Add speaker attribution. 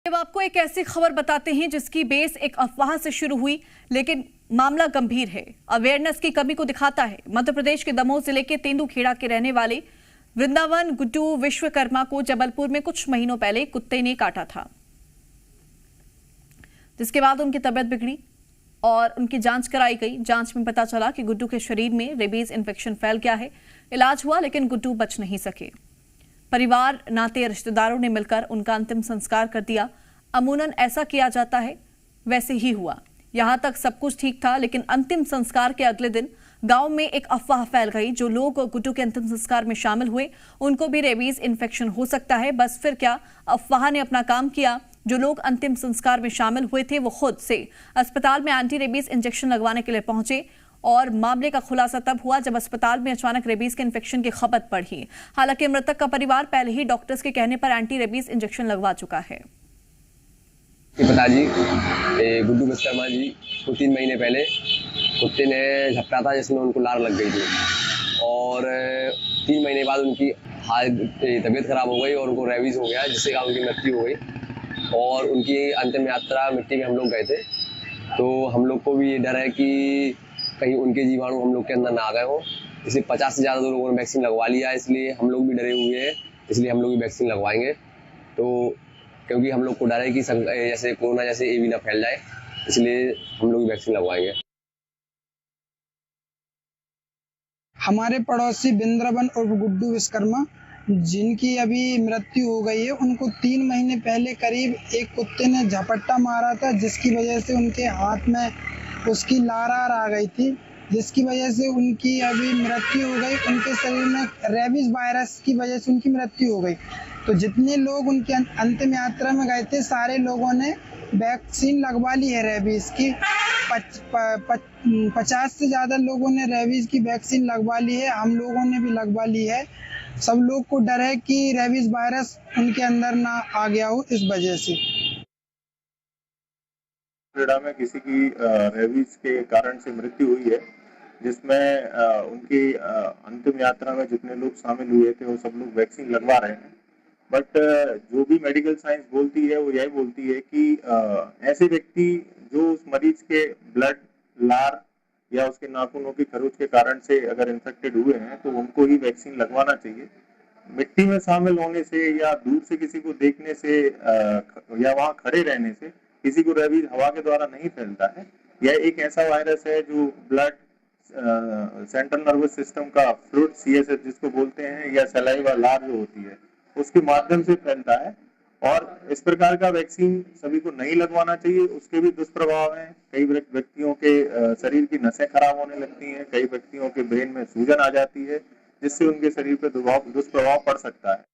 Speaker 1: अब आपको एक ऐसी खबर बताते हैं जिसकी बेस एक अफवाह से शुरू हुई, लेकिन मामला गंभीर है, अवेयरनेस की कमी को दिखाता है। मध्य प्रदेश के दमोह जिले के तेंदुखेड़ा के रहने वाले वृंदावन गुड्डू विश्वकर्मा को जबलपुर में कुछ महीनों पहले कुत्ते ने काटा था, जिसके बाद उनकी तबीयत बिगड़ी और उनकी जांच कराई गई। जांच में पता चला कि गुड्डू के शरीर में रेबीज इन्फेक्शन फैल गया है। इलाज हुआ लेकिन गुड्डू बच नहीं सके। परिवार, नाते, रिश्तेदारों ने मिलकर उनका अंतिम संस्कार कर दिया। अमूमन ऐसा किया जाता है, वैसे ही हुआ। यहां तक सब कुछ ठीक था, लेकिन अंतिम संस्कार के अगले दिन गांव में एक अफवाह फैल गई। जो लोग गुड्डू के अंतिम संस्कार में शामिल हुए उनको भी रेबीज इन्फेक्शन हो सकता है। बस फिर क्या, अफवाह ने अपना काम किया। जो लोग अंतिम संस्कार में शामिल हुए थे वो खुद से अस्पताल में एंटी रेबीज इंजेक्शन लगवाने के लिए पहुंचे और मामले का खुलासा तब हुआ जब अस्पताल में अचानक रेबीज के इन्फेक्शन की खबर बढ़ी। हालांकि मृतक का परिवार पहले ही डॉक्टर्स के कहने पर एंटी रेबीज इंजेक्शन लगवा चुका है।
Speaker 2: पिताजी गुड्डू विश्वकर्मा जी को 3 महीने पहले कुत्ते ने झपटा था, जिसमें उनको लार लग गई थी और 3 महीने बाद उनकी तबीयत खराब हो गई और उनको रेबीज हो गया, जिससे कारण उनकी मृत्यु हो गई। और उनकी अंतिम यात्रा मिट्टी में हम लोग गए थे, तो हम लोग को भी ये डर है कि कहीं उनके जीवाणु हम लोग के अंदर ना आ गए हो। इसलिए 50 से ज़्यादा लोगों ने वैक्सीन लगवा लिया, इसलिए हम लोग भी डरे हुए हैं, इसलिए हम लोग भी वैक्सीन लगवाएंगे। तो क्योंकि हम लोग को डर है कि जैसे कोरोना जैसे ये भी ना फैल जाए, इसलिए हम लोग भी वैक्सीन लगवाएंगे।
Speaker 3: हमारे पड़ोसी वृंदावन और गुड्डू विश्वकर्मा, जिनकी अभी मृत्यु हो गई है, उनको 3 महीने पहले करीब एक कुत्ते ने झपट्टा मारा था, जिसकी वजह से उनके हाथ में उसकी लार आ गई थी, जिसकी वजह से उनकी अभी मृत्यु हो गई। उनके शरीर में रेबीज वायरस की वजह से उनकी मृत्यु हो गई। तो जितने लोग उनके अंतिम यात्रा में गए थे, सारे लोगों ने वैक्सीन लगवा ली है रेबीज की। 50 से ज़्यादा लोगों ने रेबीज की वैक्सीन लगवा ली है, हम लोगों ने भी लगवा ली है। सब लोग को डर है कि रेबीज वायरस उनके अंदर ना आ गया हो, इस वजह से।
Speaker 4: खेड़ा में किसी की रेबीज के कारण से मृत्यु हुई है, जिसमें उनकी अंतिम यात्रा में जितने लोग शामिल हुए थे वो सब लोग वैक्सीन लगवा रहे हैं। बट जो भी मेडिकल साइंस बोलती है वो यही बोलती है कि ऐसे व्यक्ति जो उस मरीज के ब्लड, लार या उसके नाखूनों की खरोच के कारण से अगर इन्फेक्टेड हुए हैं तो उनको ही वैक्सीन लगवाना चाहिए। मिट्टी में शामिल होने से या दूर से किसी को देखने से या वहां खड़े रहने से किसी को रेबीज हवा के द्वारा नहीं फैलता है। यह एक ऐसा वायरस है जो ब्लड, सेंट्रल नर्वस सिस्टम का फ्लूइड, CSF जिसको बोलते हैं, या सलाइवा, लार जो होती है, उसके माध्यम से फैलता है। और इस प्रकार का वैक्सीन सभी को नहीं लगवाना चाहिए। उसके भी दुष्प्रभाव हैं। कई व्यक्तियों के शरीर की नसें खराब होने लगती हैं, कई व्यक्तियों के ब्रेन में सूजन आ जाती है, जिससे उनके शरीर पर दुष्प्रभाव पड़ सकता है।